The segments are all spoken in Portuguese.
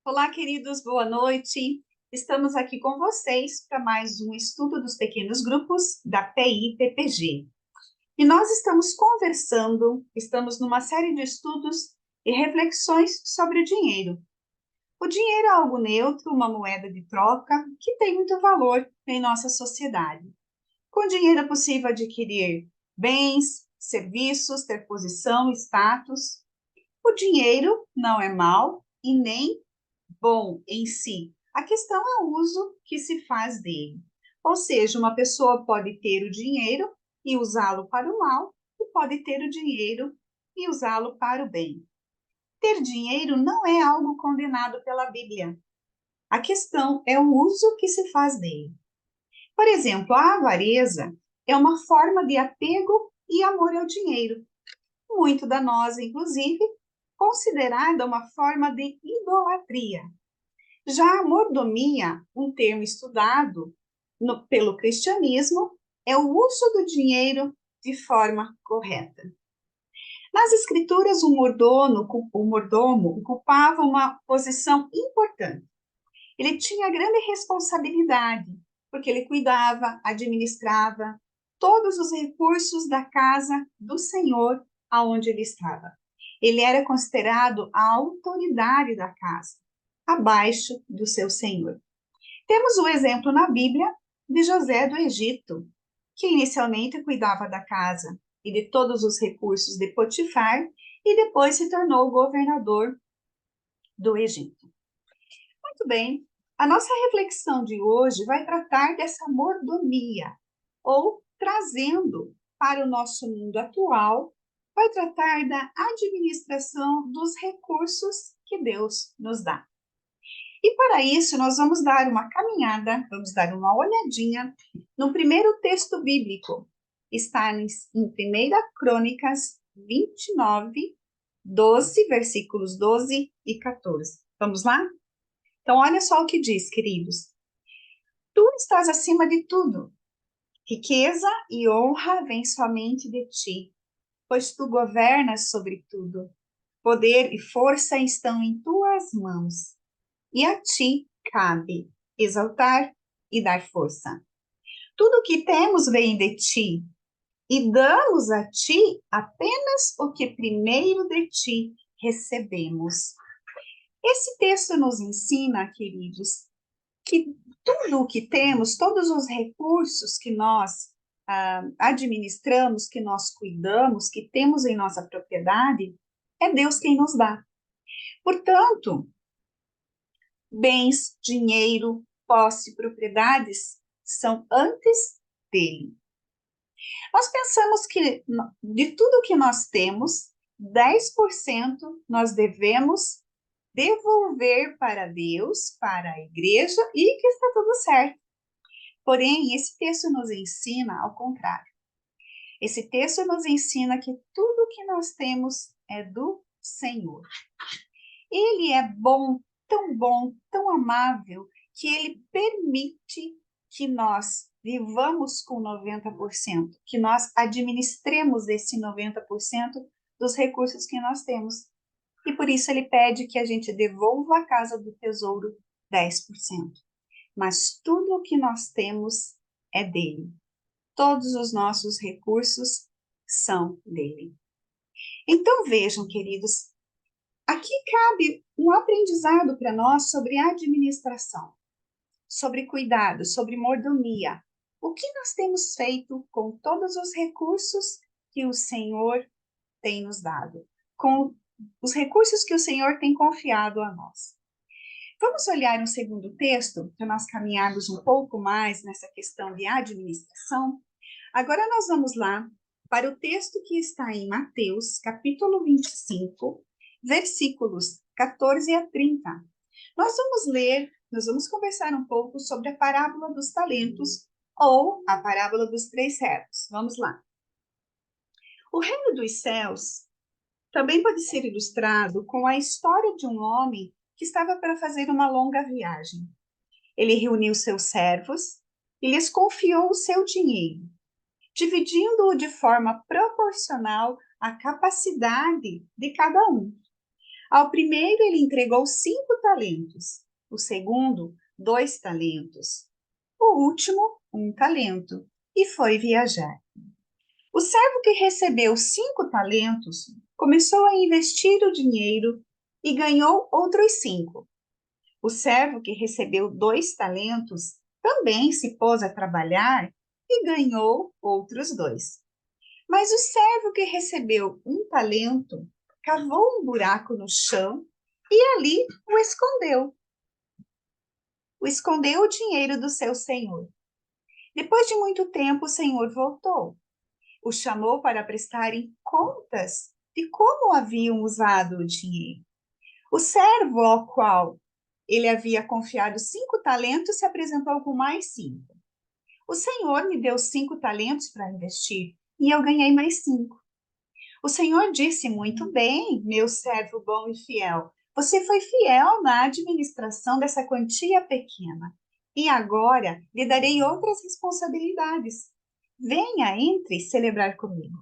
Olá, queridos, boa noite. Estamos aqui com vocês para mais um estudo dos pequenos grupos da PI-PPG. E nós estamos conversando, estamos numa série de estudos e reflexões sobre o dinheiro. O dinheiro é algo neutro, uma moeda de troca que tem muito valor em nossa sociedade. Com dinheiro é possível adquirir bens, serviços, ter posição, status. O dinheiro não é mal e nem bom em si. A questão é o uso que se faz dele. Ou seja, uma pessoa pode ter o dinheiro e usá-lo para o mal, e pode ter o dinheiro e usá-lo para o bem. Ter dinheiro não é algo condenado pela Bíblia. A questão é o uso que se faz dele. Por exemplo, a avareza é uma forma de apego e amor ao dinheiro, muito danosa, inclusive, considerada uma forma de idolatria. Já a mordomia, um termo estudado pelo cristianismo, é o uso do dinheiro de forma correta. Nas escrituras, o mordomo ocupava uma posição importante. Ele tinha grande responsabilidade, porque ele cuidava, administrava todos os recursos da casa do Senhor aonde ele estava. Ele era considerado a autoridade da casa, abaixo do seu senhor. Temos o exemplo na Bíblia de José do Egito, que inicialmente cuidava da casa e de todos os recursos de Potifar e depois se tornou governador do Egito. Muito bem, a nossa reflexão de hoje vai tratar dessa mordomia, ou trazendo para o nosso mundo atual, vai tratar da administração dos recursos que Deus nos dá. E para isso, nós vamos dar uma caminhada, vamos dar uma olhadinha no primeiro texto bíblico. Está em 1 Crônicas 29, 12, versículos 12 e 14. Vamos lá? Então, olha só o que diz, queridos. Tu estás acima de tudo. Riqueza e honra vêm somente de ti, pois tu governas sobre tudo. Poder e força estão em tuas mãos. E a ti cabe exaltar e dar força. Tudo o que temos vem de ti, e damos a ti apenas o que primeiro de ti recebemos. Esse texto nos ensina, queridos, que tudo o que temos, todos os recursos que nós administramos, que nós cuidamos, que temos em nossa propriedade, é Deus quem nos dá. Portanto, bens, dinheiro, posse, propriedades são antes dele. Nós pensamos que de tudo que nós temos, 10% nós devemos devolver para Deus, para a igreja, e que está tudo certo. Porém, esse texto nos ensina ao contrário. Esse texto nos ensina que tudo que nós temos é do Senhor. Ele é bom, tão amável, que ele permite que nós vivamos com 90%, que nós administremos esse 90% dos recursos que nós temos. E por isso ele pede que a gente devolva à casa do tesouro 10%. Mas tudo o que nós temos é dele. Todos os nossos recursos são dele. Então vejam, queridos, aqui cabe um aprendizado para nós sobre administração, sobre cuidado, sobre mordomia. O que nós temos feito com todos os recursos que o Senhor tem nos dado, com os recursos que o Senhor tem confiado a nós. Vamos olhar um segundo texto, para nós caminharmos um pouco mais nessa questão de administração. Agora nós vamos lá para o texto que está em Mateus, capítulo 25, versículos 14 a 30. Nós vamos ler, nós vamos conversar um pouco sobre a parábola dos talentos ou a parábola dos 3 servos. Vamos lá. O reino dos céus também pode ser ilustrado com a história de um homem que estava para fazer uma longa viagem. Ele reuniu seus servos e lhes confiou o seu dinheiro, dividindo-o de forma proporcional à capacidade de cada um. Ao primeiro ele entregou 5 talentos, o segundo, 2 talentos, o último, 1 talento, e foi viajar. O servo que recebeu 5 talentos começou a investir o dinheiro e ganhou outros 5. O servo que recebeu 2 talentos também se pôs a trabalhar e ganhou outros 2. Mas o servo que recebeu 1 talento cavou um buraco no chão e ali o escondeu o dinheiro do seu senhor. Depois de muito tempo, o senhor voltou, o chamou para prestarem contas de como haviam usado o dinheiro. O servo ao qual ele havia confiado 5 talentos se apresentou com mais 5. O senhor me deu 5 talentos para investir e eu ganhei mais 5. O senhor disse: muito bem, meu servo bom e fiel. Você foi fiel na administração dessa quantia pequena. E agora lhe darei outras responsabilidades. Venha, entre celebrar comigo.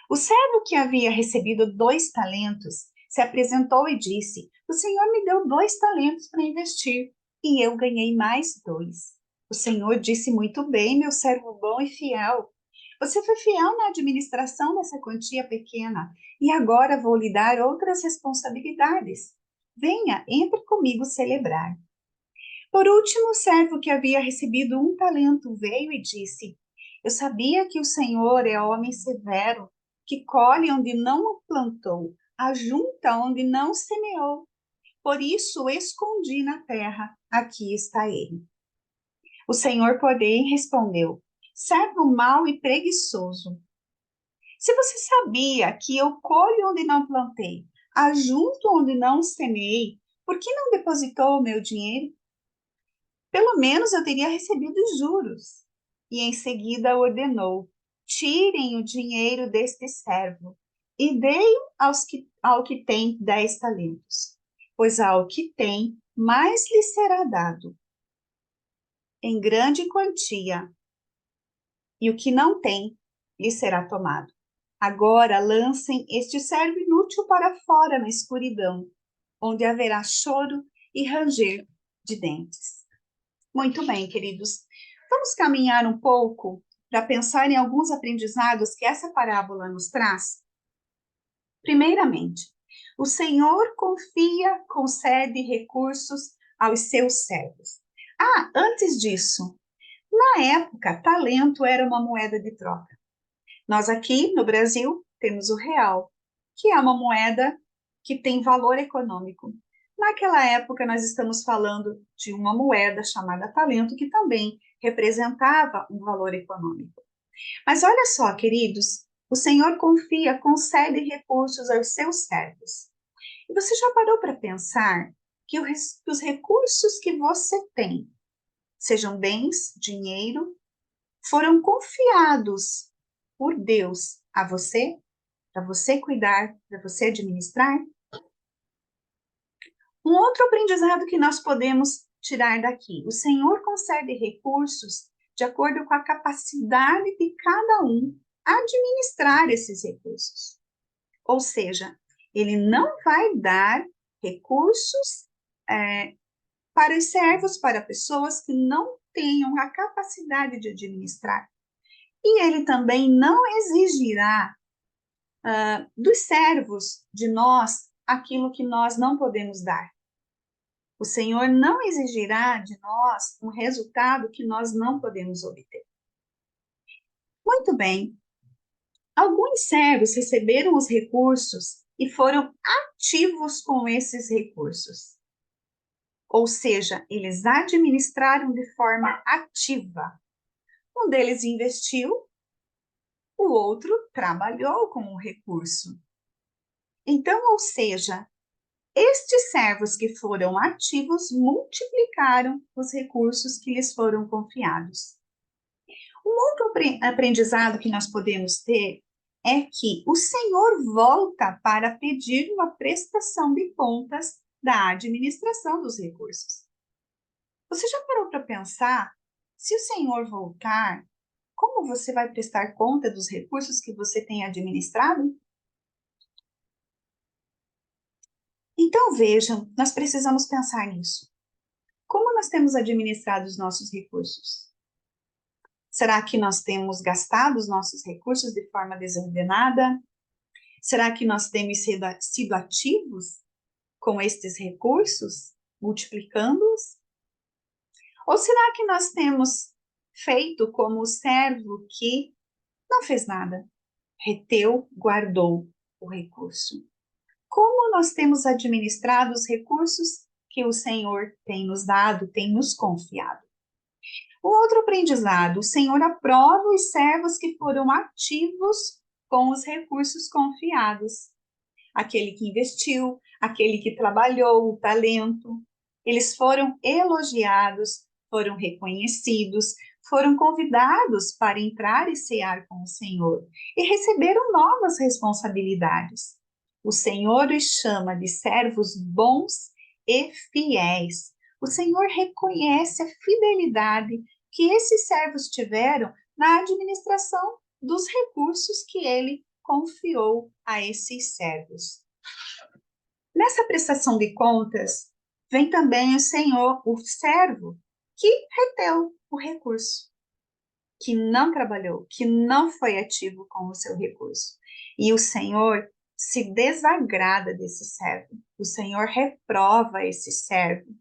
O servo que havia recebido 2 talentos se apresentou e disse: o senhor me deu 2 talentos para investir e eu ganhei mais 2. O senhor disse: muito bem, meu servo bom e fiel. Você foi fiel na administração dessa quantia pequena e agora vou lhe dar outras responsabilidades. Venha, entre comigo celebrar. Por último, o servo que havia recebido 1 talento veio e disse: eu sabia que o Senhor é homem severo, que colhe onde não plantou, ajunta onde não semeou. Por isso o escondi na terra, aqui está ele. O Senhor, porém, respondeu: servo mau e preguiçoso. Se você sabia que eu colho onde não plantei, ajunto onde não semeei, por que não depositou o meu dinheiro? Pelo menos eu teria recebido os juros. E em seguida ordenou: tirem o dinheiro deste servo e deem ao que tem 10 talentos, pois ao que tem, mais lhe será dado, em grande quantia, e o que não tem, lhe será tomado. Agora lancem este servo inútil para fora na escuridão, onde haverá choro e ranger de dentes. Muito bem, queridos. Vamos caminhar um pouco para pensar em alguns aprendizados que essa parábola nos traz? Primeiramente, o Senhor concede recursos aos seus servos. Antes disso, na época, talento era uma moeda de troca. Nós aqui no Brasil temos o real, que é uma moeda que tem valor econômico. Naquela época, nós estamos falando de uma moeda chamada talento, que também representava um valor econômico. Mas olha só, queridos, o Senhor concede recursos aos seus servos. E você já parou para pensar que os recursos que você tem, sejam bens, dinheiro, foram confiados por Deus a você, para você cuidar, para você administrar? Um outro aprendizado que nós podemos tirar daqui: o Senhor concede recursos de acordo com a capacidade de cada um administrar esses recursos. Ou seja, ele não vai dar recursos para os servos, para pessoas que não tenham a capacidade de administrar. E ele também não exigirá dos servos, de nós, aquilo que nós não podemos dar. O Senhor não exigirá de nós um resultado que nós não podemos obter. Muito bem. Alguns servos receberam os recursos e foram ativos com esses recursos. Ou seja, eles administraram de forma ativa. Um deles investiu, o outro trabalhou com o recurso. Então, ou seja, estes servos que foram ativos multiplicaram os recursos que lhes foram confiados. Um outro aprendizado que nós podemos ter é que o Senhor volta para pedir uma prestação de contas da administração dos recursos. Você já parou para pensar, se o Senhor voltar, como você vai prestar conta dos recursos que você tem administrado? Então, vejam, nós precisamos pensar nisso. Como nós temos administrado os nossos recursos? Será que nós temos gastado os nossos recursos de forma desordenada? Será que nós temos sido ativos com estes recursos, multiplicando-os? Ou será que nós temos feito como o servo que não fez nada, reteu, guardou o recurso? Como nós temos administrado os recursos que o Senhor tem nos dado, tem nos confiado? O outro aprendizado: o Senhor aprova os servos que foram ativos com os recursos confiados. Aquele que investiu, aquele que trabalhou o talento. Eles foram elogiados, foram reconhecidos, foram convidados para entrar e cear com o Senhor e receberam novas responsabilidades. O Senhor os chama de servos bons e fiéis. O Senhor reconhece a fidelidade que esses servos tiveram na administração dos recursos que ele confiou a esses servos. Nessa prestação de contas, vem também o servo que reteu o recurso, que não trabalhou, que não foi ativo com o seu recurso. E o Senhor se desagrada desse servo. O Senhor reprova esse servo,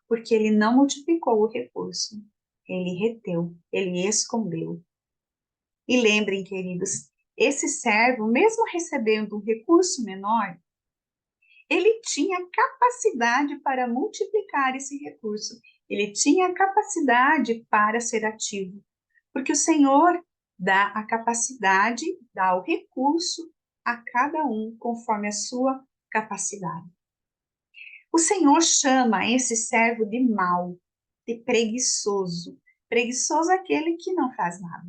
porque ele não multiplicou o recurso. Ele reteu, ele escondeu. E lembrem, queridos, esse servo, mesmo recebendo um recurso menor, ele tinha capacidade para multiplicar esse recurso. Ele tinha capacidade para ser ativo. Porque o Senhor dá a capacidade, dá o recurso a cada um conforme a sua capacidade. O Senhor chama esse servo de mau, de preguiçoso. Preguiçoso é aquele que não faz nada.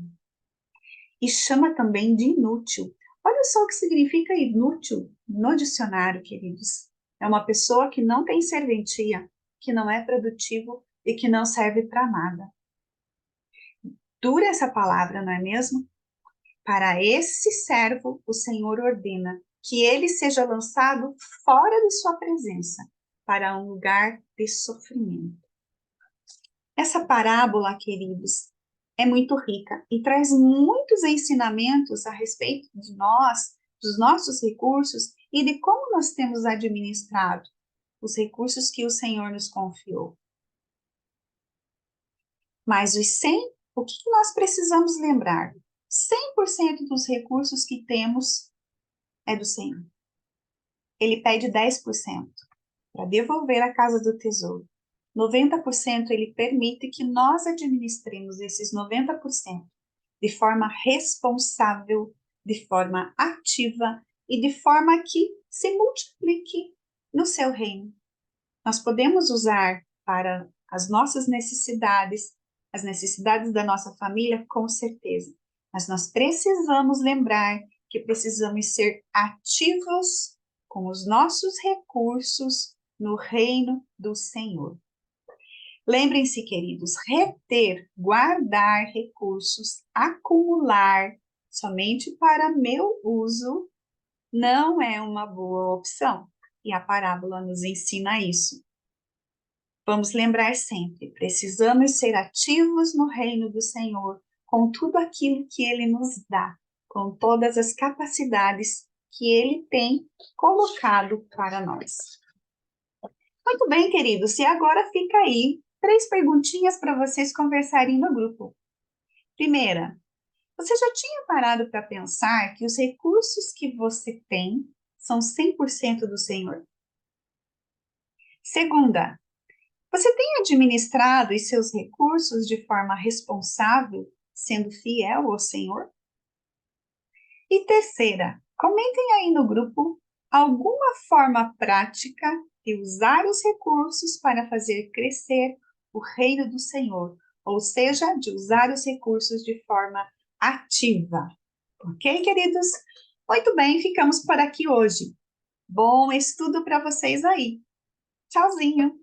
E chama também de inútil. Olha só o que significa inútil no dicionário, queridos. É uma pessoa que não tem serventia, que não é produtivo e que não serve para nada. Dura essa palavra, não é mesmo? Para esse servo, o Senhor ordena que ele seja lançado fora de sua presença, para um lugar de sofrimento. Essa parábola, queridos, é muito rica e traz muitos ensinamentos a respeito de nós, dos nossos recursos e de como nós temos administrado os recursos que o Senhor nos confiou. Mas o que nós precisamos lembrar? 100% dos recursos que temos é do Senhor. Ele pede 10% para devolver à casa do tesouro. 90% ele permite que nós administremos esses 90% de forma responsável, de forma ativa e de forma que se multiplique no seu reino. Nós podemos usar para as nossas necessidades, as necessidades da nossa família, com certeza. Mas nós precisamos lembrar que precisamos ser ativos com os nossos recursos no reino do Senhor. Lembrem-se, queridos, reter, guardar recursos, acumular somente para meu uso não é uma boa opção. E a parábola nos ensina isso. Vamos lembrar sempre, precisamos ser ativos no reino do Senhor, com tudo aquilo que Ele nos dá, com todas as capacidades que Ele tem colocado para nós. Muito bem, queridos, e agora fica aí 3 perguntinhas para vocês conversarem no grupo. Primeira, você já tinha parado para pensar que os recursos que você tem são 100% do Senhor? Segunda, você tem administrado os seus recursos de forma responsável, sendo fiel ao Senhor? E terceira, comentem aí no grupo alguma forma prática de usar os recursos para fazer crescer o reino do Senhor, ou seja, de usar os recursos de forma ativa. Ok, queridos? Muito bem, ficamos por aqui hoje. Bom estudo para vocês aí. Tchauzinho!